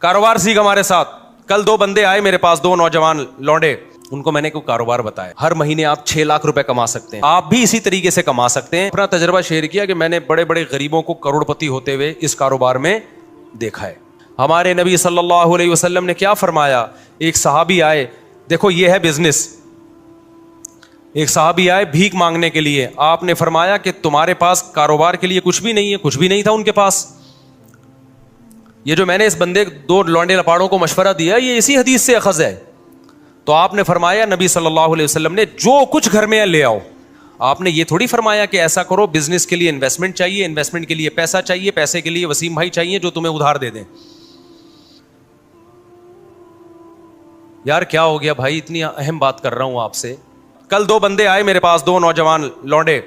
کاروبار سیکھ ہمارے ساتھ. کل 2 بندے آئے میرے پاس, 2 نوجوان لونڈے. ان کو میں نے کوئی کاروبار بتایا. ہر مہینے آپ 6 لاکھ روپے کما سکتے ہیں. آپ بھی اسی طریقے سے کما سکتے ہیں. اپنا تجربہ شیئر کیا کہ میں نے بڑے بڑے غریبوں کو کروڑ پتی ہوتے ہوئے اس کاروبار میں دیکھا ہے. ہمارے نبی صلی اللہ علیہ وسلم نے کیا فرمایا؟ ایک صحابی آئے, دیکھو یہ ہے بزنس. ایک صحابی آئے بھیک مانگنے کے لیے. آپ نے فرمایا کہ تمہارے پاس کاروبار کے لیے کچھ بھی نہیں ہے. کچھ بھی نہیں تھا ان کے پاس. یہ جو میں نے اس بندے 2 لونڈے لپاڑوں کو مشورہ دیا یہ اسی حدیث سے اخذ ہے. تو آپ نے فرمایا, نبی صلی اللہ علیہ وسلم نے, جو کچھ گھر میں ہے لے آؤ. آپ نے یہ تھوڑی فرمایا کہ ایسا کرو, بزنس کے لیے انویسٹمنٹ چاہیے, انویسٹمنٹ کے لیے پیسہ چاہیے, پیسے کے لیے وسیم بھائی چاہیے جو تمہیں ادھار دے دیں. یار کیا ہو گیا بھائی, اتنی اہم بات کر رہا ہوں آپ سے. کل 2 بندے آئے میرے پاس, 2 نوجوان لونڈے,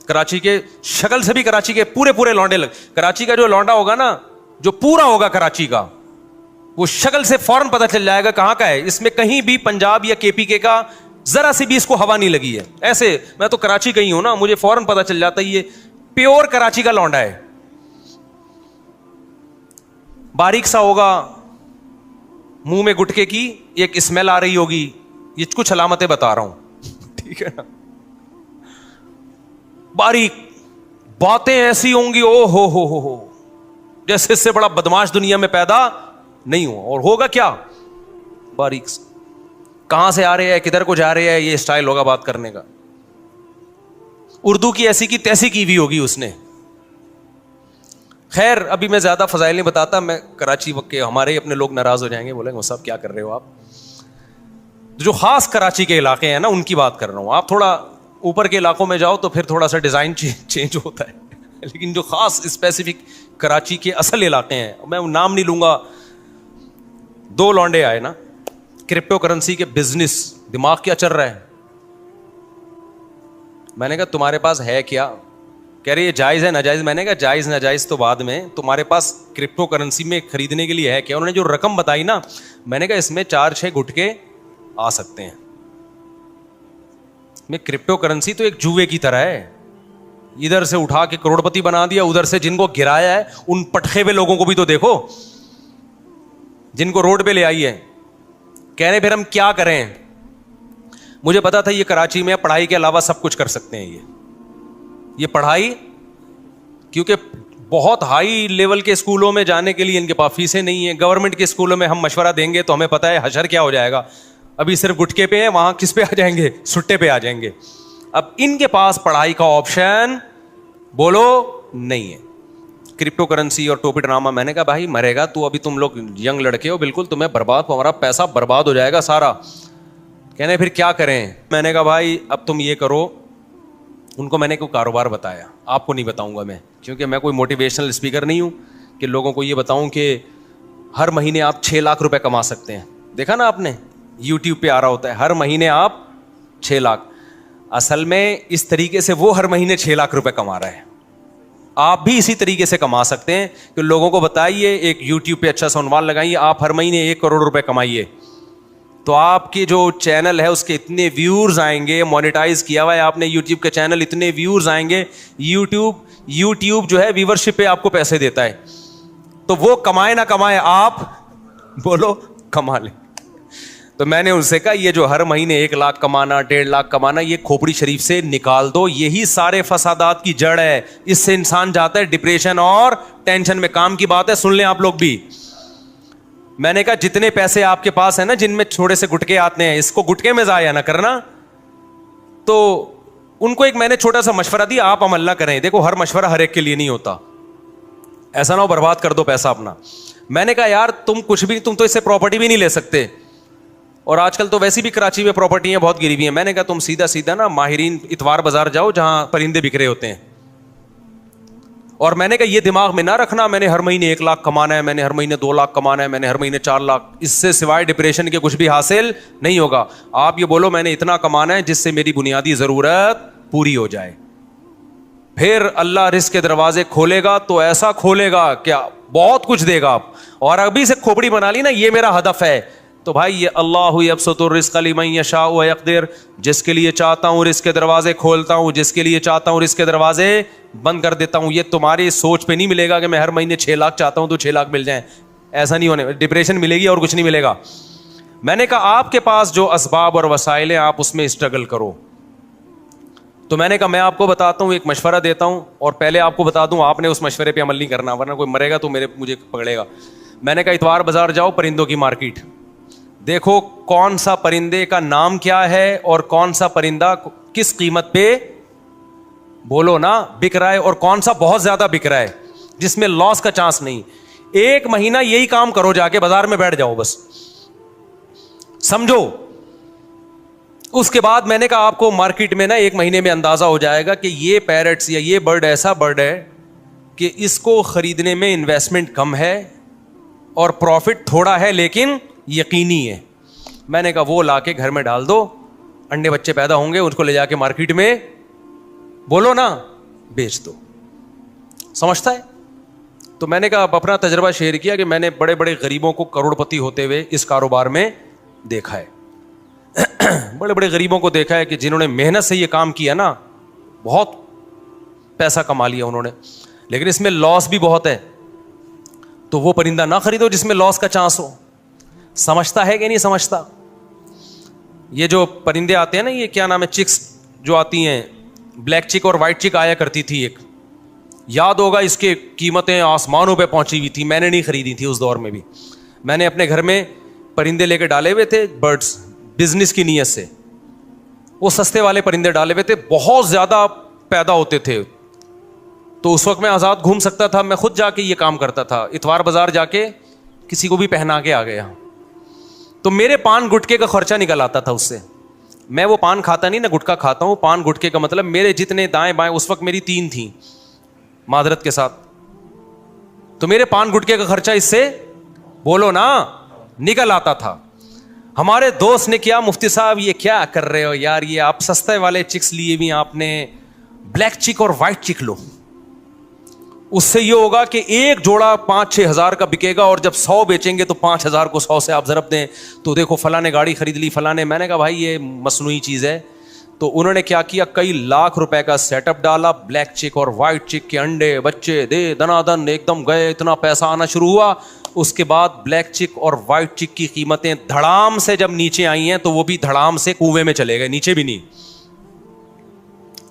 کراچی کے, شکل سے بھی کراچی کے پورے لونڈے. کراچی کا جو لونڈا ہوگا نا, جو پورا ہوگا کراچی کا, وہ شکل سے فوراً پتہ چل جائے گا کہاں کا ہے. اس میں کہیں بھی پنجاب یا KPK کا ذرا سی بھی اس کو ہوا نہیں لگی ہے. ایسے میں تو کراچی کا ہی ہوں نا, مجھے فوراً پتہ چل جاتا ہے یہ پیور کراچی کا لونڈا ہے. باریک سا ہوگا, منہ میں گٹکے کی ایک اسمیل آ رہی ہوگی. یہ کچھ علامتیں بتا رہا ہوں, ٹھیک ہے نا. باریک باتیں ایسی ہوں گی, او ہو جیسے اس سے بڑا بدماش دنیا میں پیدا نہیں ہوا. اور ہوگا کیا, باریک. کہاں سے آ رہے ہیں, کدھر کو جا رہے ہیں, یہ سٹائل ہوگا بات کرنے کا. اردو کی ایسی کی تیسی کی ہوئی ہوگی اس نے. خیر ابھی میں زیادہ فضائل نہیں بتاتا. میں کراچی وقت کے ہمارے اپنے لوگ ناراض ہو جائیں گے, بولیں گے وہ سب کیا کر رہے ہو آپ. جو خاص کراچی کے علاقے ہیں نا ان کی بات کر رہا ہوں. آپ تھوڑا اوپر کے علاقوں میں جاؤ تو پھر تھوڑا سا ڈیزائن چینج ہوتا ہے. لیکن جو خاص اسپیسیفک کراچی کے اصل علاقے ہیں, میں نام نہیں لوں گا. 2 لونڈے آئے نا, کرپٹو کرنسی کے بزنس, دماغ کیا چل رہا ہے. میں نے کہا تمہارے پاس ہے کیا؟ کہہ رہے یہ جائز ہے ناجائز. میں نے کہا جائز ناجائز تو بعد میں, تمہارے پاس کرپٹو کرنسی میں خریدنے کے لیے ہے کیا؟ انہوں نے جو رقم بتائی نا, میں نے کہا اس میں 4-6 گٹکے آ سکتے ہیں. میں کرپٹو کرنسی تو ایک جوئے کی طرح ہے. ادھر سے اٹھا کے کروڑ پتی بنا دیا, ادھر سے جن کو گرایا ہے ان پٹخے ہوئے لوگوں کو بھی تو دیکھو, جن کو روڈ پہ لے آئی ہے. کہہ رہے پھر ہم کیا کریں. مجھے پتا تھا یہ کراچی میں پڑھائی کے علاوہ سب کچھ کر سکتے ہیں. یہ پڑھائی, کیونکہ بہت ہائی لیول کے اسکولوں میں جانے کے لیے ان کے پاس فیسیں نہیں ہیں. گورنمنٹ کے اسکولوں میں ہم مشورہ دیں گے تو ہمیں پتا ہے حشر کیا ہو جائے گا. ابھی صرف گٹکے پہ ہیں, وہاں کس پہ آ جائیں گے, سٹے پہ آ جائیں گے. اب ان کے پاس پڑھائی کا آپشن بولو نہیں ہے. کرپٹو کرنسی اور ٹوپی ڈرامہ. میں نے کہا بھائی مرے گا تو, ابھی تم لوگ ینگ لڑکے ہو, بالکل تمہیں برباد, ہمارا پیسہ برباد ہو جائے گا سارا. کہنے پھر کیا کریں. میں نے کہا بھائی اب تم یہ کرو. ان کو میں نے کوئی کاروبار بتایا, آپ کو نہیں بتاؤں گا میں, کیونکہ میں کوئی موٹیویشنل اسپیکر نہیں ہوں کہ لوگوں کو یہ بتاؤں کہ ہر مہینے آپ 6 لاکھ روپے کما سکتے ہیں. دیکھا نا آپ نے, YouTube پہ آ رہا ہوتا ہے ہر مہینے آپ 6 لاکھ. اصل میں اس طریقے سے وہ ہر مہینے 6 لاکھ روپے کما رہا ہے. آپ بھی اسی طریقے سے کما سکتے ہیں کہ لوگوں کو بتائیے, ایک YouTube پہ اچھا سا عنوان لگائیے, آپ ہر مہینے 1 کروڑ روپے کمائیے. تو آپ کی جو چینل ہے اس کے اتنے ویورز آئیں گے, مونیٹائز کیا ہوا ہے آپ نے YouTube کے چینل, اتنے ویورز آئیں گے. YouTube جو ہے ویورشپ پہ آپ کو پیسے دیتا ہے. تو وہ کمائے نہ کمائے, آپ بولو کما لیں. تو میں نے ان سے کہا یہ جو ہر مہینے 1 لاکھ کمانا, 1.5 لاکھ کمانا, یہ کھوپڑی شریف سے نکال دو. یہی سارے فسادات کی جڑ ہے. اس سے انسان جاتا ہے ڈپریشن اور ٹینشن میں. کام کی بات ہے, سن لیں آپ لوگ بھی. میں نے کہا جتنے پیسے آپ کے پاس ہیں نا, جن میں چھوٹے سے گٹکے آتے ہیں, اس کو گٹکے میں ضائع نہ کرنا. تو ان کو ایک میں نے چھوٹا سا مشورہ دیا, آپ عمل نہ کریں. دیکھو ہر مشورہ ہر ایک کے لیے نہیں ہوتا, ایسا نہ ہو برباد کر دو پیسہ اپنا. میں نے کہا یار تم کچھ بھی, تم تو اس سے پراپرٹی بھی نہیں لے سکتے, اور آج کل تو ویسی بھی کراچی میں پراپرٹیاں بہت گری ہوئی ہیں. میں نے کہا تم سیدھا نا ماہرین اتوار بازار جاؤ جہاں پرندے بک رہے ہوتے ہیں. اور میں نے کہا یہ دماغ میں نہ رکھنا میں نے ہر مہینے 1 لاکھ کمانا ہے, میں نے ہر مہینے 2 لاکھ کمانا ہے, میں نے ہر مہینے 4 لاکھ. اس سے سوائے ڈپریشن کے کچھ بھی حاصل نہیں ہوگا. آپ یہ بولو میں نے اتنا کمانا ہے جس سے میری بنیادی ضرورت پوری ہو جائے. پھر اللہ رزق کے دروازے کھولے گا تو ایسا کھولے گا کیا بہت کچھ دے گا آپ. اور ابھی سے کھوپڑی بنا لی نا, یہ میرا ہدف ہے, تو بھائی یہ اللہ یبسط الرزق لمن یشاء ویقدر, جس کے لیے چاہتا ہوں رزق کے دروازے کھولتا ہوں, جس کے لیے چاہتا ہوں رزق کے دروازے بند کر دیتا ہوں. یہ تمہاری سوچ پہ نہیں ملے گا کہ میں ہر مہینے 6 لاکھ چاہتا ہوں تو 6 لاکھ مل جائیں. ایسا نہیں ہونے, ڈپریشن ملے گی اور کچھ نہیں ملے گا. میں نے کہا آپ کے پاس جو اسباب اور وسائل ہیں آپ اس میں اسٹرگل کرو. تو میں نے کہا میں آپ کو بتاتا ہوں, ایک مشورہ دیتا ہوں, اور پہلے آپ کو بتا دوں آپ نے اس مشورے پہ عمل نہیں کرنا ورنہ کوئی مرے گا تو مجھے پکڑے گا. میں نے کہا اتوار بازار جاؤ, پرندوں کی مارکیٹ دیکھو کون سا پرندے کا نام کیا ہے اور کون سا پرندہ کس قیمت پہ بولو نا بک رہا ہے, اور کون سا بہت زیادہ بک رہا ہے جس میں لاس کا چانس نہیں. 1 مہینہ یہی کام کرو, جا کے بازار میں بیٹھ جاؤ بس, سمجھو. اس کے بعد میں نے کہا آپ کو مارکیٹ میں نا 1 مہینے میں اندازہ ہو جائے گا کہ یہ پیرٹس یا یہ برڈ ایسا برڈ ہے کہ اس کو خریدنے میں انویسٹمنٹ کم ہے اور پروفٹ تھوڑا ہے لیکن یقینی ہے. میں نے کہا وہ لا کے گھر میں ڈال دو, انڈے بچے پیدا ہوں گے, اس کو لے جا کے مارکیٹ میں بولو نا بیچ دو. سمجھتا ہے؟ تو میں نے کہا اب اپنا تجربہ شیئر کیا کہ میں نے بڑے بڑے غریبوں کو کروڑپتی ہوتے ہوئے اس کاروبار میں دیکھا ہے. بڑے بڑے غریبوں کو دیکھا ہے کہ جنہوں نے محنت سے یہ کام کیا نا, بہت پیسہ کما لیا انہوں نے, لیکن اس میں لاس بھی بہت ہے. تو وہ پرندہ نہ خریدو جس میں لاس کا چانس ہو. سمجھتا ہے کہ نہیں سمجھتا؟ یہ جو پرندے آتے ہیں نا, یہ کیا نام ہے, چکس جو آتی ہیں, بلیک چک اور وائٹ چک آیا کرتی تھی ایک, یاد ہوگا اس کے قیمتیں آسمانوں پہ پہنچی ہوئی تھی. میں نے نہیں خریدی تھی اس دور میں بھی, میں نے اپنے گھر میں پرندے لے کے ڈالے ہوئے تھے برڈس, بزنس کی نیت سے. وہ سستے والے پرندے ڈالے ہوئے تھے, بہت زیادہ پیدا ہوتے تھے. تو اس وقت میں آزاد گھوم سکتا تھا, میں خود جا کے یہ کام کرتا تھا, اتوار بازار جا کے کسی کو بھی پہنا کے آ گیا. تو میرے پان گٹکے کا خرچہ نکل آتا تھا اس سے. میں وہ پان کھاتا نہیں نا, گٹکا کھاتا ہوں. پان گٹکے کا مطلب میرے جتنے دائیں بائیں, اس وقت میری 3 تھیں معذرت کے ساتھ, تو میرے پان گٹکے کا خرچہ اس سے بولو نا نکل آتا تھا. ہمارے دوست نے کیا, مفتی صاحب یہ کیا کر رہے ہو یار, یہ آپ سستے والے چکس لیے بھی, آپ نے بلیک چک اور وائٹ چک لو, اس سے یہ ہوگا کہ ایک جوڑا 5-6 ہزار کا بکے گا, اور جب 100 بیچیں گے تو 5,000 کو 100 سے آپ ضرب دیں تو دیکھو فلاں نے گاڑی خرید لی فلاں نے. میں نے کہا بھائی یہ مصنوعی چیز ہے. تو انہوں نے کیا کیا, کئی لاکھ روپے کا سیٹ اپ ڈالا, بلیک چک اور وائٹ چک کے انڈے بچے دے دنا دن ایک دم گئے, اتنا پیسہ آنا شروع ہوا. اس کے بعد بلیک چک اور وائٹ چک کی قیمتیں دھڑام سے جب نیچے آئی ہیں تو وہ بھی دھڑام سے کنویں میں چلے گئے, نیچے بھی نہیں.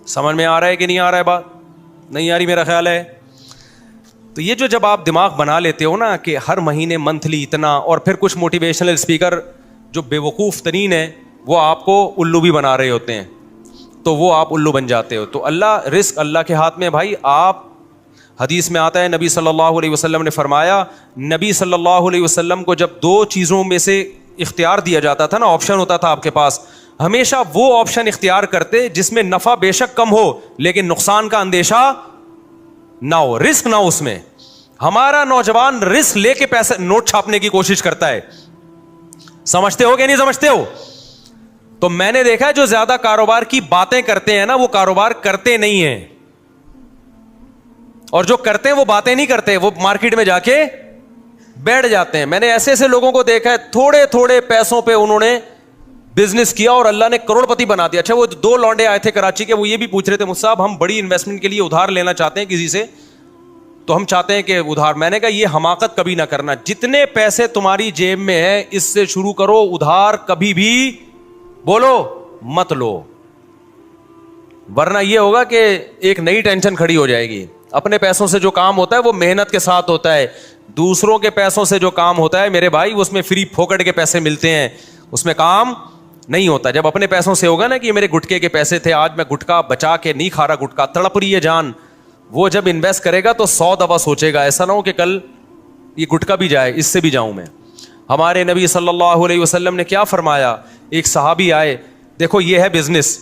سمجھ میں آ رہا ہے کہ نہیں آ رہا ہے؟ بات نہیں آ رہی میرا خیال ہے. تو یہ جو جب آپ دماغ بنا لیتے ہو نا کہ ہر مہینے منتھلی اتنا, اور پھر کچھ موٹیویشنل اسپیکر جو بے وقوف ترین ہیں وہ آپ کو الو بھی بنا رہے ہوتے ہیں, تو وہ آپ الو بن جاتے ہو. تو اللہ رزق اللہ کے ہاتھ میں بھائی. آپ حدیث میں آتا ہے نبی صلی اللہ علیہ وسلم نے فرمایا, نبی صلی اللہ علیہ وسلم کو جب 2 چیزوں میں سے اختیار دیا جاتا تھا نا, آپشن ہوتا تھا آپ کے پاس, ہمیشہ وہ آپشن اختیار کرتے جس میں نفع بے شک کم ہو لیکن نقصان کا اندیشہ نہ ہو, رسک نہ ہو اس میں. ہمارا نوجوان رسک لے کے پیسے نوٹ چھاپنے کی کوشش کرتا ہے. سمجھتے ہو کہ نہیں سمجھتے ہو؟ تو میں نے دیکھا جو زیادہ کاروبار کی باتیں کرتے ہیں نا وہ کاروبار کرتے نہیں ہیں, اور جو کرتے ہیں وہ باتیں نہیں کرتے, وہ مارکیٹ میں جا کے بیٹھ جاتے ہیں. میں نے ایسے ایسے لوگوں کو دیکھا ہے, تھوڑے تھوڑے پیسوں پہ انہوں نے بزنس کیا اور اللہ نے کروڑپتی بنا دیا. اچھا وہ 2 لونڈے آئے تھے کراچی کے, وہ یہ بھی پوچھ رہے تھے مجھ صاحب ہم بڑی انویسٹمنٹ کے لیے ادھار لینا چاہتے ہیں کسی سے, تو ہم چاہتے ہیں کہ ادھار. میں نے کہا یہ حماقت کبھی نہ کرنا, جتنے پیسے تمہاری جیب میں ہے اس سے شروع کرو, ادھار کبھی بھی بولو مت لو, ورنہ یہ ہوگا کہ ایک نئی ٹینشن کھڑی ہو جائے گی. اپنے پیسوں سے جو کام ہوتا ہے وہ محنت کے ساتھ ہوتا ہے, دوسروں کے پیسوں سے جو کام ہوتا ہے میرے بھائی اس میں فری پھوکٹ کے پیسے ملتے ہیں, اس میں کام نہیں ہوتا. جب اپنے پیسوں سے ہوگا نا کہ میرے گٹکے کے پیسے تھے, آج میں گٹکا بچا کے نہیں کھا رہا, گٹکا تڑپ رہی ہے جان, وہ جب انویسٹ کرے گا تو 100 دفعہ سوچے گا, ایسا نہ ہو کہ کل یہ گٹکا بھی جائے, اس سے بھی جاؤں میں. ہمارے نبی صلی اللہ علیہ وسلم نے کیا فرمایا, ایک صحابی آئے, دیکھو یہ ہے بزنس,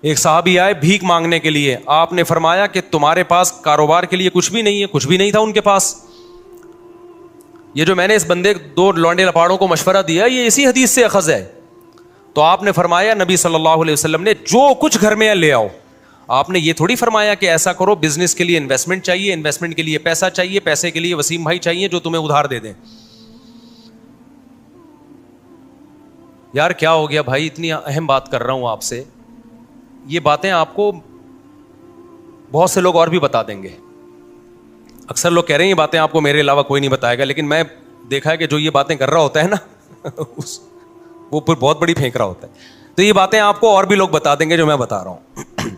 ایک صحابی آئے بھیک مانگنے کے لیے, آپ نے فرمایا کہ تمہارے پاس کاروبار کے لیے کچھ بھی نہیں ہے, کچھ بھی نہیں تھا ان کے پاس. یہ جو میں نے اس بندے 2 لونڈے لپاڑوں کو مشورہ دیا یہ اسی حدیث سے اخذ ہے. تو آپ نے فرمایا نبی صلی اللہ علیہ وسلم نے جو کچھ گھر میں ہے لے آؤ. آپ نے یہ تھوڑی فرمایا کہ ایسا کرو بزنس کے لیے انویسٹمنٹ چاہیے, انویسٹمنٹ کے لیے پیسہ چاہیے, پیسے کے لیے وسیم بھائی چاہیے جو تمہیں ادھار دے دیں. یار کیا ہو گیا بھائی, اتنی اہم بات کر رہا ہوں آپ سے, یہ باتیں آپ کو بہت سے لوگ اور بھی بتا دیں گے. اکثر لوگ کہہ رہے ہیں یہ باتیں آپ کو میرے علاوہ کوئی نہیں بتائے گا, لیکن میں دیکھا ہے کہ جو یہ باتیں کر رہا ہوتا ہے نا وہ پھر بہت بڑی پھینک رہا ہوتا ہے. تو یہ باتیں آپ کو اور بھی لوگ بتا دیں گے جو میں بتا رہا ہوں.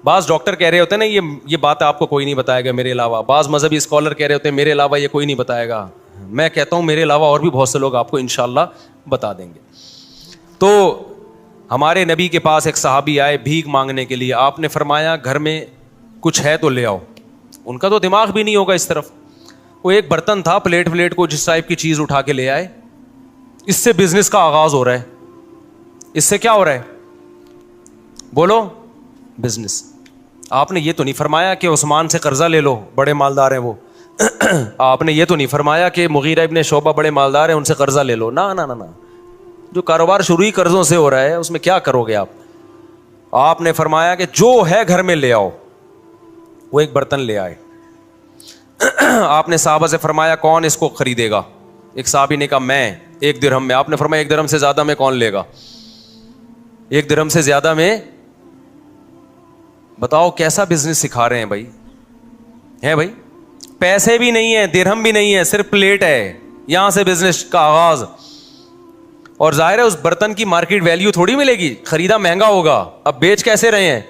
بعض ڈاکٹر کہہ رہے ہوتے ہیں نا یہ بات آپ کو کوئی نہیں بتائے گا میرے علاوہ. بعض مذہبی اسکالر کہہ رہے ہوتے ہیں میرے علاوہ یہ کوئی نہیں بتائے گا. میں کہتا ہوں میرے علاوہ اور بھی بہت سے لوگ آپ کو انشاءاللہ بتا دیں گے. تو ہمارے نبی کے پاس ایک صحابی آئے بھیک مانگنے کے لیے. آپ نے فرمایا گھر میں کچھ ہے تو لے آؤ. ان کا تو دماغ بھی نہیں ہوگا اس طرف. وہ ایک برتن تھا, پلیٹ کو جس ٹائپ کی چیز اٹھا کے لے آئے. اس سے بزنس کا آغاز ہو رہا ہے. اس سے کیا ہو رہا ہے بولو؟ بزنس. آپ نے یہ تو نہیں فرمایا کہ عثمان سے قرضہ لے لو, بڑے مالدار ہیں وہ. آپ نے یہ تو نہیں فرمایا کہ مغیرہ ابن شعبہ بڑے مالدار ہیں ان سے قرضہ لے لو. نہ نہ نہ. جو کاروبار شروع ہی قرضوں سے ہو رہا ہے اس میں کیا کرو گے آپ؟ آپ نے فرمایا کہ جو ہے گھر میں لے آؤ. وہ ایک برتن لے آئے. آپ نے صحابہ سے فرمایا کون اس کو خریدے گا؟ ایک صحابی نے کہا میں. 1 درہم میں. آپ نے فرمایا 1 درہم سے زیادہ میں کون لے گا؟ 1 درہم سے زیادہ میں. بتاؤ کیسا بزنس سکھا رہے ہیں بھائی. ہے بھائی, پیسے بھی نہیں ہے, درہم بھی نہیں ہے, صرف پلیٹ ہے. یہاں سے بزنس کا آغاز. اور ظاہر ہے اس برتن کی مارکیٹ ویلیو تھوڑی ملے گی, خریدا مہنگا ہوگا. اب بیچ کیسے رہے ہیں؟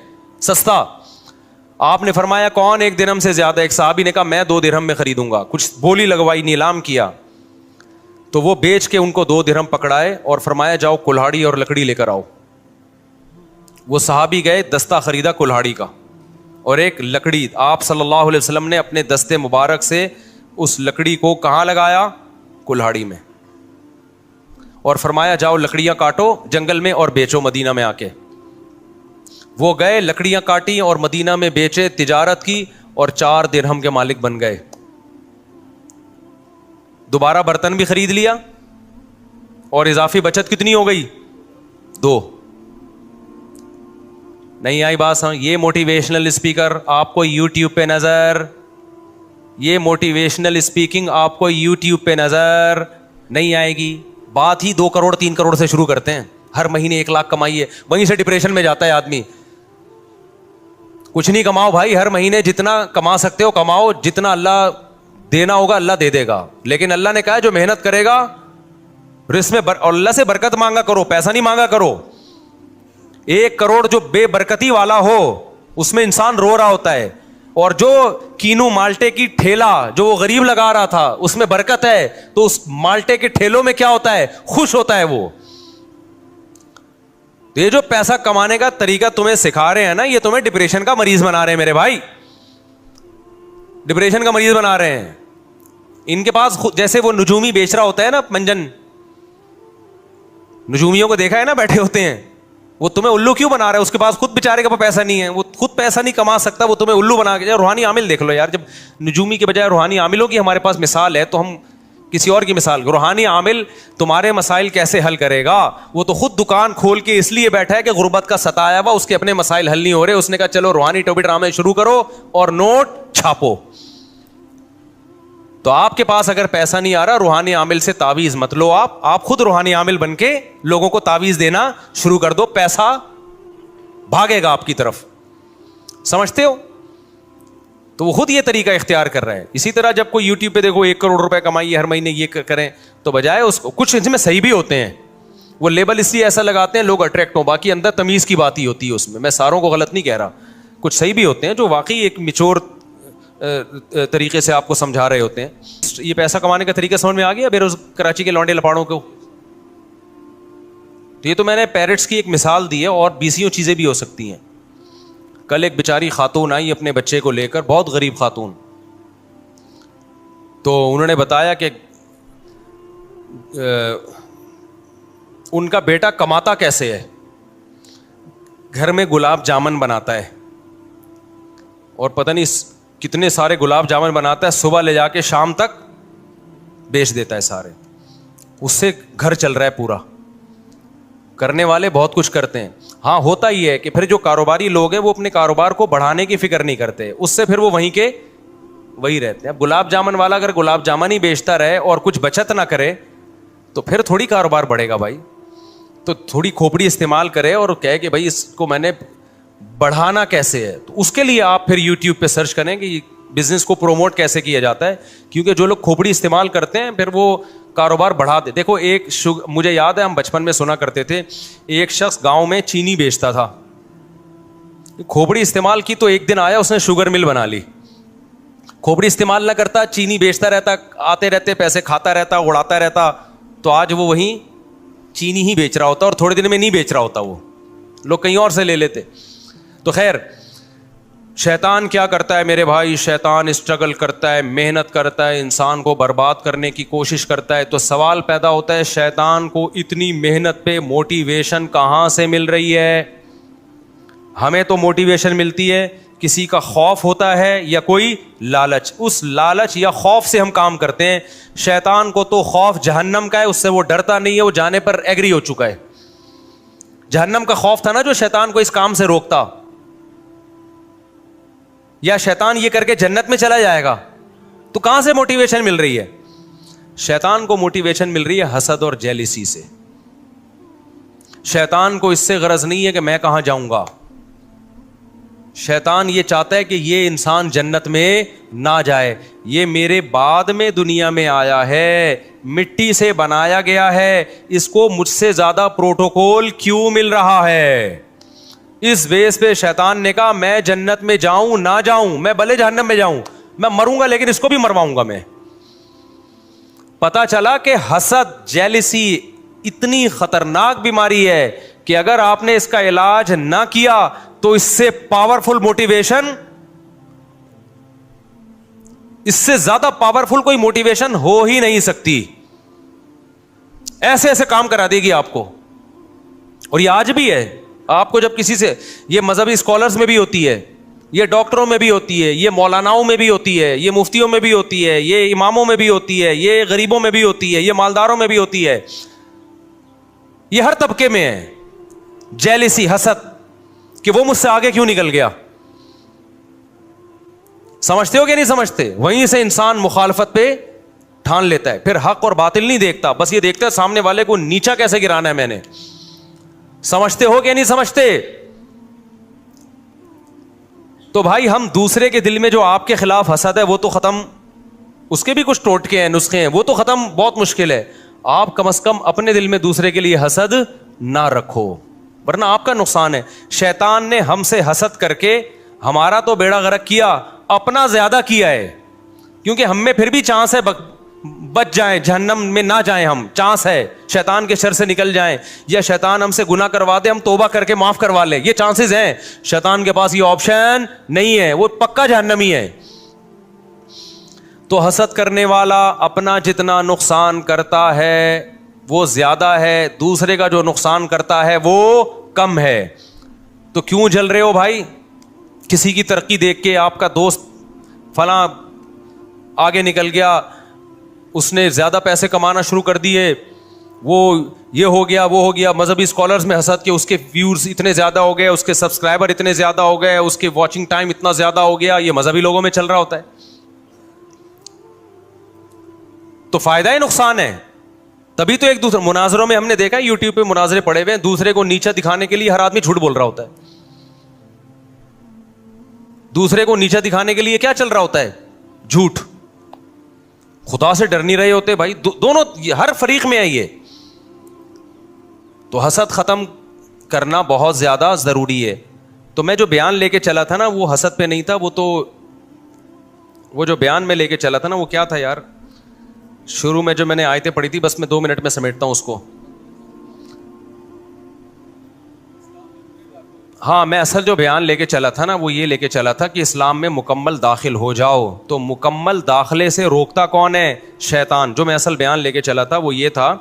سستا. آپ نے فرمایا کون 1 درہم سے زیادہ؟ ایک صحابی نے کہا میں 2 درہم میں خریدوں گا. کچھ بولی لگوائی, نیلام کیا. تو وہ بیچ کے ان کو 2 درہم پکڑائے اور فرمایا جاؤ کلہاڑی اور لکڑی لے کر آؤ. وہ صحابی گئے, دستہ خریدا کلہاڑی کا اور ایک لکڑی. آپ صلی اللہ علیہ وسلم نے اپنے دستے مبارک سے اس لکڑی کو کہاں لگایا؟ کلہاڑی میں. اور فرمایا جاؤ لکڑیاں کاٹو جنگل میں اور بیچو مدینہ میں آ کے. وہ گئے, لکڑیاں کاٹی اور مدینہ میں بیچے, تجارت کی اور 4 درہم کے مالک بن گئے. دوبارہ برتن بھی خرید لیا اور اضافی بچت کتنی ہو گئی؟ 2. نہیں آئی بات سمجھ؟ یہ موٹیویشنل اسپیکر آپ کو یوٹیوب پہ نظر, یہ موٹیویشنل اسپیکنگ آپ کو یوٹیوب پہ نظر نہیں آئے گی. بات ہی 2 کروڑ 3 کروڑ سے شروع کرتے ہیں. ہر مہینے 1 لاکھ کمائیے, وہیں سے ڈپریشن میں جاتا ہے آدمی. کچھ نہیں کماؤ بھائی, ہر مہینے جتنا کما سکتے ہو کماؤ, جتنا اللہ دینا ہوگا اللہ دے دے گا. لیکن اللہ نے کہا جو محنت کرے گا رزق میں اور اللہ سے برکت مانگا کرو, پیسہ نہیں مانگا کرو. 1 کروڑ جو بے برکتی والا ہو اس میں انسان رو رہا ہوتا ہے, اور جو کینو مالٹے کی ٹھیلا جو وہ غریب لگا رہا تھا اس میں برکت ہے, تو اس مالٹے کے ٹھیلوں میں کیا ہوتا ہے؟ خوش ہوتا ہے وہ. تو یہ جو پیسہ کمانے کا طریقہ تمہیں سکھا رہے ہیں نا, یہ تمہیں ڈپریشن کا مریض بنا رہے ہیں میرے بھائی, ڈپریشن کا مریض بنا رہے ہیں. ان کے پاس جیسے وہ نجومی بیچ رہا ہوتا ہے نا, منجن نجومیوں کو دیکھا ہے نا بیٹھے ہوتے ہیں, وہ تمہیں الو کیوں بنا رہا ہے؟ اس کے پاس خود بیچارے کے پاس پیسہ نہیں ہے, وہ خود پیسہ نہیں کما سکتا, وہ تمہیں الو بنا کے. روحانی عامل دیکھ لو یار, جب نجومی کے بجائے روحانی عاملوں کی ہمارے پاس مثال ہے تو ہم کسی اور کی مثال. روحانی عامل تمہارے مسائل کیسے حل کرے گا؟ وہ تو خود دکان کھول کے اس لیے بیٹھا ہے کہ غربت کا ستایا ہوا, اس کے اپنے مسائل حل نہیں ہو رہے. اس نے کہا چلو روحانی ٹوبی ڈرامے شروع کرو اور نوٹ چھاپو. تو آپ کے پاس اگر پیسہ نہیں آ رہا, روحانی عامل سے تعویذ مت لو. آپ خود روحانی عامل بن کے لوگوں کو تعویذ دینا شروع کر دو, پیسہ بھاگے گا آپ کی طرف. سمجھتے ہو؟ تو وہ خود یہ طریقہ اختیار کر رہا ہے. اسی طرح جب کوئی یوٹیوب پہ دیکھو 1 کروڑ روپے کمائیے ہر مہینے یہ کریں, تو بجائے اس کو کچھ اس میں صحیح بھی ہوتے ہیں, وہ لیبل اس لیے ایسا لگاتے ہیں لوگ اٹریکٹ ہوں, باقی اندر تمیز کی بات ہی ہوتی ہے اس میں. میں ساروں کو غلط نہیں کہہ رہا, کچھ صحیح بھی ہوتے ہیں جو واقعی ایک میچور طریقے سے آپ کو سمجھا رہے ہوتے ہیں. یہ پیسہ کمانے کا طریقہ سمجھ میں آ گیا کراچی کے لونڈے لپاڑوں کو؟ تو یہ تو میں نے پیرٹس کی ایک مثال دی ہے, اور 20 چیزیں بھی ہو سکتی ہیں. کل ایک بیچاری خاتون آئی اپنے بچے کو لے کر, بہت غریب خاتون. تو انہوں نے بتایا کہ ان کا بیٹا کماتا کیسے ہے, گھر میں گلاب جامن بناتا ہے, اور پتہ نہیں کتنے سارے گلاب جامن بناتا ہے, صبح لے جا کے شام تک بیچ دیتا ہے سارے. اس سے گھر چل رہا ہے پورا. کرنے والے بہت کچھ کرتے ہیں. ہاں ہوتا ہی ہے کہ پھر جو کاروباری لوگ ہیں وہ اپنے کاروبار کو بڑھانے کی فکر نہیں کرتے, اس سے پھر وہ وہیں کے وہی رہتے ہیں. اب گلاب جامن والا اگر گلاب جامن ہی بیچتا رہے اور کچھ بچت نہ کرے تو پھر تھوڑی کاروبار بڑھے گا بھائی. تو تھوڑی کھوپڑی استعمال کرے اور کہے کہ بھائی اس کو میں نے بڑھانا کیسے ہے. تو اس کے لیے آپ پھر یوٹیوب پہ سرچ کریں کہ بزنس کو پروموٹ کیسے کیا جاتا ہے, کیونکہ جو لوگ کھوپڑی استعمال کرتے ہیں پھر وہ کاروبار بڑھا دے. دیکھو ایک مجھے یاد ہے ہم بچپن میں سنا کرتے تھے, ایک شخص گاؤں میں چینی بیچتا تھا, کھوپڑی استعمال کی تو ایک دن آیا اس نے شوگر مل بنا لی. کھوپڑی استعمال نہ کرتا, چینی بیچتا رہتا, آتے رہتے پیسے کھاتا رہتا, اڑاتا رہتا, تو آج وہ وہیں چینی ہی بیچ رہا ہوتا اور تھوڑے دن میں نہیں بیچ رہا ہوتا, وہ لوگ کہیں اور سے لے لیتے. تو خیر شیطان کیا کرتا ہے میرے بھائی, شیطان اسٹرگل کرتا ہے, محنت کرتا ہے, انسان کو برباد کرنے کی کوشش کرتا ہے. تو سوال پیدا ہوتا ہے شیطان کو اتنی محنت پہ موٹیویشن کہاں سے مل رہی ہے؟ ہمیں تو موٹیویشن ملتی ہے کسی کا خوف ہوتا ہے یا کوئی لالچ, اس لالچ یا خوف سے ہم کام کرتے ہیں. شیطان کو تو خوف جہنم کا ہے, اس سے وہ ڈرتا نہیں ہے, وہ جانے پر ایگری ہو چکا ہے. جہنم کا خوف تھا نا جو شیطان کو اس کام سے روکتا, یا شیطان یہ کر کے جنت میں چلا جائے گا. تو کہاں سے موٹیویشن مل رہی ہے؟ شیطان کو موٹیویشن مل رہی ہے حسد اور جیلسی سے. شیطان کو اس سے غرض نہیں ہے کہ میں کہاں جاؤں گا, شیطان یہ چاہتا ہے کہ یہ انسان جنت میں نہ جائے. یہ میرے بعد میں دنیا میں آیا ہے, مٹی سے بنایا گیا ہے, اس کو مجھ سے زیادہ پروٹوکول کیوں مل رہا ہے؟ اس بیس پہ شیطان نے کہا میں جنت میں جاؤں نہ جاؤں, میں بھلے جہنم میں جاؤں, میں مروں گا لیکن اس کو بھی مرواؤں گا میں. پتا چلا کہ حسد جیلسی اتنی خطرناک بیماری ہے کہ اگر آپ نے اس کا علاج نہ کیا تو اس سے پاورفل موٹیویشن, اس سے زیادہ پاورفل کوئی موٹیویشن ہو ہی نہیں سکتی. ایسے ایسے کام کرا دے گی آپ کو. اور یہ آج بھی ہے, آپ کو جب کسی سے, یہ مذہبی اسکالرز میں بھی ہوتی ہے, یہ ڈاکٹروں میں بھی ہوتی ہے, یہ مولاناؤں میں بھی ہوتی ہے, یہ مفتیوں میں بھی ہوتی ہے, یہ اماموں میں بھی ہوتی ہے, یہ غریبوں میں بھی ہوتی ہے, یہ مالداروں میں بھی ہوتی ہے, یہ ہر طبقے میں ہے. جیلسی, حسد کہ وہ مجھ سے آگے کیوں نکل گیا. سمجھتے ہو کہ نہیں سمجھتے؟ وہیں سے انسان مخالفت پہ ٹھان لیتا ہے, پھر حق اور باطل نہیں دیکھتا, بس یہ دیکھتا ہے سامنے والے کو نیچا کیسے گرانا ہے میں نے. سمجھتے ہو کہ نہیں سمجھتے؟ تو بھائی ہم دوسرے کے دل میں جو آپ کے خلاف حسد ہے وہ تو ختم, اس کے بھی کچھ ٹوٹکے ہیں, نسخے ہیں, وہ تو ختم بہت مشکل ہے. آپ کم از کم اپنے دل میں دوسرے کے لیے حسد نہ رکھو, ورنہ آپ کا نقصان ہے. شیطان نے ہم سے حسد کر کے ہمارا تو بیڑا غرق کیا, اپنا زیادہ کیا ہے, کیونکہ ہم میں پھر بھی چانس ہے بچ جائیں, جہنم میں نہ جائیں, ہم چانس ہے شیطان کے شر سے نکل جائیں, یا شیطان ہم سے گناہ کروا دے, ہم توبہ کر کے معاف کروا لیں, یہ چانسز ہیں. شیطان کے پاس یہ آپشن نہیں ہے, وہ پکا جہنمی ہے. تو حسد کرنے والا اپنا جتنا نقصان کرتا ہے وہ زیادہ ہے, دوسرے کا جو نقصان کرتا ہے وہ کم ہے. تو کیوں جل رہے ہو بھائی؟ کسی کی ترقی دیکھ کے, آپ کا دوست فلاں آگے نکل گیا, اس نے زیادہ پیسے کمانا شروع کر دیے, وہ یہ ہو گیا وہ ہو گیا. مذہبی اسکالرز میں حسد کے اس کے ویورز اتنے زیادہ ہو گئے, اس کے سبسکرائبر اتنے زیادہ ہو گئے, اس کے واچنگ ٹائم اتنا زیادہ ہو گیا. یہ مذہبی لوگوں میں چل رہا ہوتا ہے. تو فائدہ ہے نقصان ہے. تبھی تو ایک دوسرے مناظروں میں ہم نے دیکھا, یوٹیوب پہ مناظرے پڑے ہوئے ہیں, دوسرے کو نیچا دکھانے کے لیے ہر آدمی جھوٹ بول رہا ہوتا ہے. دوسرے کو نیچا دکھانے کے لیے کیا چل رہا ہوتا ہے؟ جھوٹ. خدا سے ڈر نہیں رہے ہوتے بھائی. دونوں ہر فریق میں ہے یہ. تو حسد ختم کرنا بہت زیادہ ضروری ہے. تو میں جو بیان لے کے چلا تھا نا وہ حسد پہ نہیں تھا, وہ جو بیان میں لے کے چلا تھا نا وہ کیا تھا یار, شروع میں جو میں نے آیتیں پڑھی تھی, بس میں 2 منٹ میں سمیٹتا ہوں اس کو. ہاں, میں اصل جو بیان لے کے چلا تھا نا وہ یہ لے کے چلا تھا کہ اسلام میں مکمل داخل ہو جاؤ. تو مکمل داخلے سے روکتا کون ہے؟ شیطان. جو میں اصل بیان لے کے چلا تھا وہ یہ تھا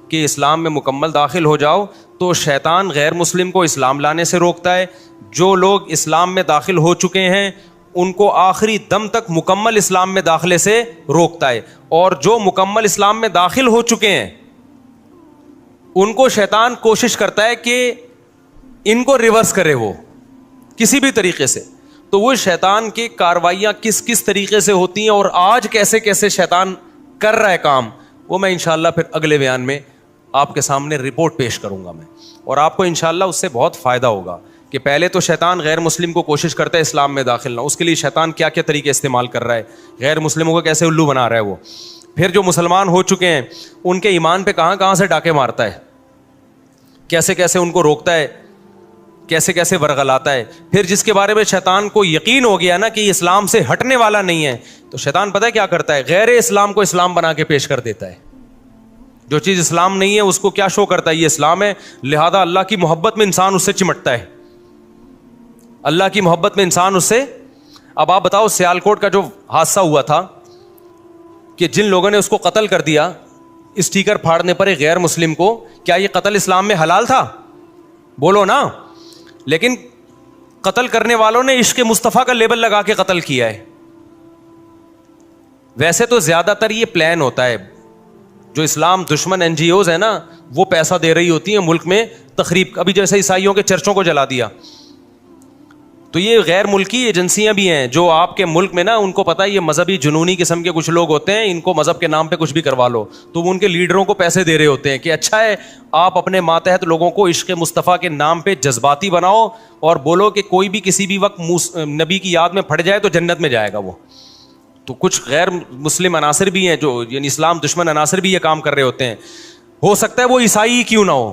کہ اسلام میں مکمل داخل ہو جاؤ تو شیطان غیر مسلم کو اسلام لانے سے روکتا ہے. جو لوگ اسلام میں داخل ہو چکے ہیں ان کو آخری دم تک مکمل اسلام میں داخلے سے روکتا ہے, اور جو مکمل اسلام میں داخل ہو چکے ہیں ان کو شیطان کوشش کرتا ہے کہ ان کو ریورس کرے وہ کسی بھی طریقے سے. تو وہ شیطان کی کاروائیاں کس طریقے سے ہوتی ہیں اور آج کیسے کیسے شیطان کر رہا ہے کام, وہ میں انشاءاللہ پھر اگلے بیان میں آپ کے سامنے رپورٹ پیش کروں گا میں, اور آپ کو انشاءاللہ اس سے بہت فائدہ ہوگا کہ پہلے تو شیطان غیر مسلم کو کوشش کرتا ہے اسلام میں داخل نہ، اس کے لیے شیطان کیا کیا طریقے استعمال کر رہا ہے، غیر مسلموں کو کیسے الو بنا رہا ہے وہ. پھر جو مسلمان ہو چکے ہیں ان کے ایمان پہ کہاں کہاں سے ڈاکے مارتا ہے، کیسے کیسے ان کو روکتا ہے، کیسے کیسے ورغلاتا ہے. پھر جس کے بارے میں شیطان کو یقین ہو گیا نا کہ یہ اسلام سے ہٹنے والا نہیں ہے، تو شیطان پتہ ہے کیا کرتا ہے، غیر اسلام کو اسلام بنا کے پیش کر دیتا ہے. جو چیز اسلام نہیں ہے اس کو کیا شو کرتا ہے، یہ اسلام ہے، لہذا اللہ کی محبت میں انسان اس سے چمٹتا ہے، اللہ کی محبت میں انسان اس سے. اب آپ بتاؤ سیالکوٹ کا جو حادثہ ہوا تھا کہ جن لوگوں نے اس کو قتل کر دیا اسٹیکر پھاڑنے پر ایک غیر مسلم کو، کیا یہ قتل اسلام میں حلال تھا؟ بولو نا. لیکن قتل کرنے والوں نے عشق مصطفیٰ کا لیبل لگا کے قتل کیا ہے. ویسے تو زیادہ تر یہ پلان ہوتا ہے، جو اسلام دشمن این جی اوز ہے نا وہ پیسہ دے رہی ہوتی ہیں ملک میں تخریب. ابھی جیسے عیسائیوں کے چرچوں کو جلا دیا، تو یہ غیر ملکی ایجنسیاں بھی ہیں جو آپ کے ملک میں نا ان کو پتہ ہے یہ مذہبی جنونی قسم کے کچھ لوگ ہوتے ہیں، ان کو مذہب کے نام پہ کچھ بھی کروا لو، تو وہ ان کے لیڈروں کو پیسے دے رہے ہوتے ہیں کہ اچھا ہے آپ اپنے ماتحت لوگوں کو عشق مصطفیٰ کے نام پہ جذباتی بناؤ اور بولو کہ کوئی بھی کسی بھی وقت نبی کی یاد میں پھٹ جائے تو جنت میں جائے گا وہ. تو کچھ غیر مسلم عناصر بھی ہیں جو یعنی اسلام دشمن عناصر بھی یہ کام کر رہے ہوتے ہیں. ہو سکتا ہے وہ عیسائی کیوں نہ ہو،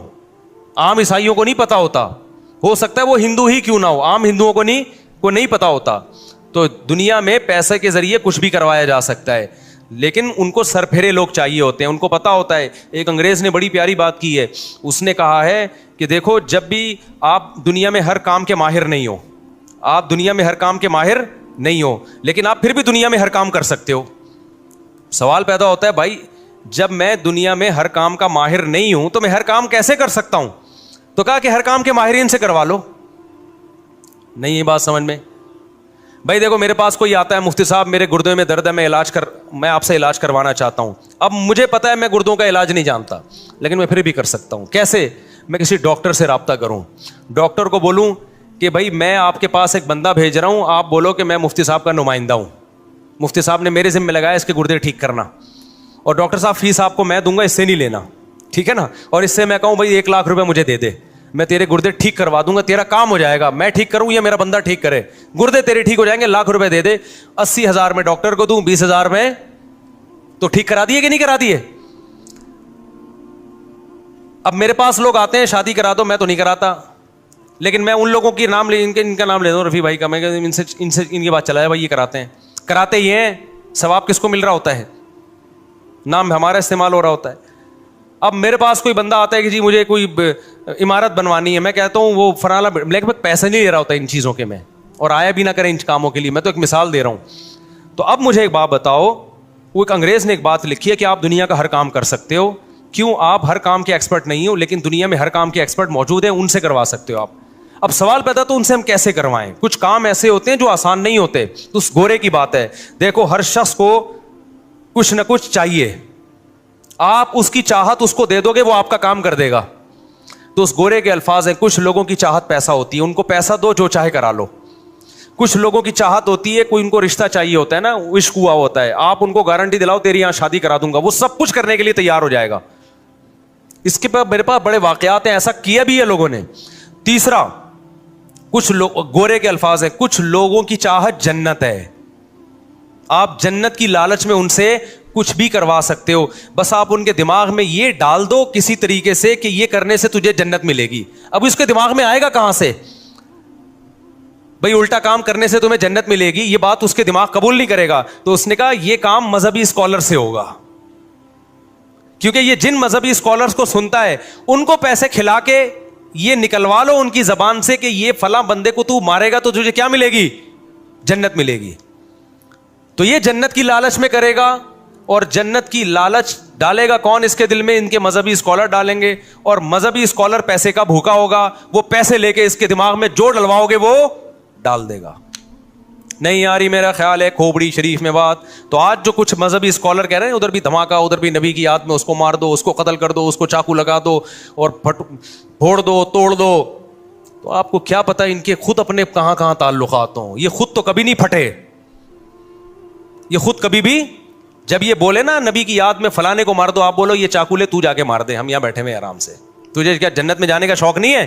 عام عیسائیوں کو نہیں پتا ہوتا، ہو سکتا ہے وہ ہندو ہی کیوں نہ ہو، عام ہندوؤں کو نہیں پتا ہوتا. تو دنیا میں پیسے کے ذریعے کچھ بھی کروایا جا سکتا ہے، لیکن ان کو سر پھیرے لوگ چاہیے ہوتے ہیں، ان کو پتا ہوتا ہے. ایک انگریز نے بڑی پیاری بات کی ہے، اس نے کہا ہے کہ دیکھو جب بھی آپ دنیا میں ہر کام کے ماہر نہیں ہو، آپ دنیا میں ہر کام کے ماہر نہیں ہو، لیکن آپ پھر بھی دنیا میں ہر کام کر سکتے ہو. سوال پیدا ہوتا ہے بھائی جب میں دنیا میں ہر کام کا ماہر نہیں ہوں تو میں ہر کام کیسے کر سکتا ہوں؟ تو کہا کہ ہر کام کے ماہرین سے کروا لو. نہیں یہ بات سمجھ میں؟ بھائی دیکھو میرے پاس کوئی آتا ہے، مفتی صاحب میرے گردے میں درد ہے، میں آپ سے علاج کروانا چاہتا ہوں. اب مجھے پتا ہے میں گردوں کا علاج نہیں جانتا، لیکن میں پھر بھی کر سکتا ہوں. کیسے؟ میں کسی ڈاکٹر سے رابطہ کروں، ڈاکٹر کو بولوں کہ بھائی میں آپ کے پاس ایک بندہ بھیج رہا ہوں، آپ بولو کہ میں مفتی صاحب کا نمائندہ ہوں، مفتی صاحب نے میرے ذمہ لگایا اس کے گردے ٹھیک کرنا، اور ڈاکٹر صاحب فیس آپ کو میں دوں گا، اس سے نہیں لینا، ٹھیک ہے نا. اور اس سے میں کہوں بھائی 1 لاکھ روپے مجھے دے دے، میں تیرے گردے ٹھیک کروا دوں گا، تیرا کام ہو جائے گا. میں ٹھیک کروں یا میرا بندہ ٹھیک کرے، گردے تیرے ٹھیک ہو جائیں گے، 1 لاکھ روپے دے دے. 80,000 میں ڈاکٹر کو دوں، 20,000 میں تو ٹھیک کرا دیے کہ نہیں کرا دیے؟ اب میرے پاس لوگ آتے ہیں شادی کرا دو، میں تو نہیں کراتا، لیکن میں ان لوگوں کی نام لے ان کا نام لے دوں، رفیع بھائی کا، میں ان سے ان کی بات چلایا بھائی یہ کراتے یہ ہیں، ثواب کس کو مل رہا ہوتا ہے؟ نام ہمارا استعمال ہو رہا ہوتا ہے. اب میرے پاس کوئی بندہ آتا ہے کہ جی مجھے کوئی عمارت بنوانی ہے، میں کہتا ہوں وہ فلانا، لیکن میں پیسے نہیں لے رہا ہوتا ان چیزوں کے، میں اور آیا بھی نہ کریں ان کاموں کے لیے، میں تو ایک مثال دے رہا ہوں. تو اب مجھے ایک بات بتاؤ، وہ ایک انگریز نے ایک بات لکھی ہے کہ آپ دنیا کا ہر کام کر سکتے ہو. کیوں؟ آپ ہر کام کے ایکسپرٹ نہیں ہو، لیکن دنیا میں ہر کام کے ایکسپرٹ موجود ہیں، ان سے کروا سکتے ہو آپ. اب سوال پیدا تو ان سے ہم کیسے کروائیں؟ کچھ کام ایسے ہوتے ہیں جو آسان نہیں ہوتے. تو اس گورے کی بات ہے، دیکھو ہر شخص کو کچھ نہ کچھ چاہیے، آپ اس کی چاہت اس کو دے دو گے وہ آپ کا کام کر دے گا. تو اس گورے کے الفاظ ہیں، کچھ لوگوں کی چاہت پیسہ ہوتی ہے، ان کو پیسہ دو جو چاہے کرا لو. کچھ لوگوں کی چاہت ہوتی ہے، کوئی ان کو رشتہ چاہیے ہوتا ہے نا، عشق ہوا ہوتا ہے، آپ ان کو گارنٹی دلاؤ تیری یہاں شادی کرا دوں گا، وہ سب کچھ کرنے کے لیے تیار ہو جائے گا. اس کے پاس میرے پاس بڑے واقعات ہیں، ایسا کیا بھی ہے لوگوں نے. تیسرا، کچھ لوگ گورے کے الفاظ ہیں، کچھ لوگوں کی چاہت جنت ہے، آپ جنت کی لالچ میں ان سے کچھ بھی کروا سکتے ہو، بس آپ ان کے دماغ میں یہ ڈال دو کسی طریقے سے کہ یہ کرنے سے تجھے جنت ملے گی. اب اس کے دماغ میں آئے گا کہاں سے بھئی الٹا کام کرنے سے تمہیں جنت ملے گی؟ یہ بات اس کے دماغ قبول نہیں کرے گا. تو اس نے کہا یہ کام مذہبی اسکالر سے ہوگا، کیونکہ یہ جن مذہبی اسکالرس کو سنتا ہے ان کو پیسے کھلا کے یہ نکلوا لو ان کی زبان سے کہ یہ فلاں بندے کو تو مارے گا تو تجھے کیا ملے گی؟ جنت ملے گی. تو یہ جنت کی لالچ میں کرے گا، اور جنت کی لالچ ڈالے گا کون اس کے دل میں؟ ان کے مذہبی اسکالر ڈالیں گے، اور مذہبی اسکالر پیسے کا بھوکا ہوگا، وہ پیسے لے کے اس کے دماغ میں جو ڈلواؤ گے وہ ڈال دے گا. نہیں آ رہی میرا خیال ہے کھوپڑی شریف میں بات. تو آج جو کچھ مذہبی اسکالر کہہ رہے ہیں ادھر بھی دھماکہ، ادھر بھی نبی کی یاد میں اس کو مار دو، اس کو قتل کر دو، اس کو چاقو لگا دو اور پھوڑ دو، توڑ دو. تو آپ کو کیا پتا ان کے خود اپنے کہاں کہاں تعلقات ہوں. یہ خود تو کبھی نہیں پھٹے، یہ خود کبھی بھی جب یہ بولے نا نبی کی یاد میں فلانے کو مار دو، آپ بولو یہ چاقو لے تو جا کے مار دے، ہم یہاں بیٹھے ہوئے آرام سے، تجھے کیا جنت میں جانے کا شوق نہیں ہے؟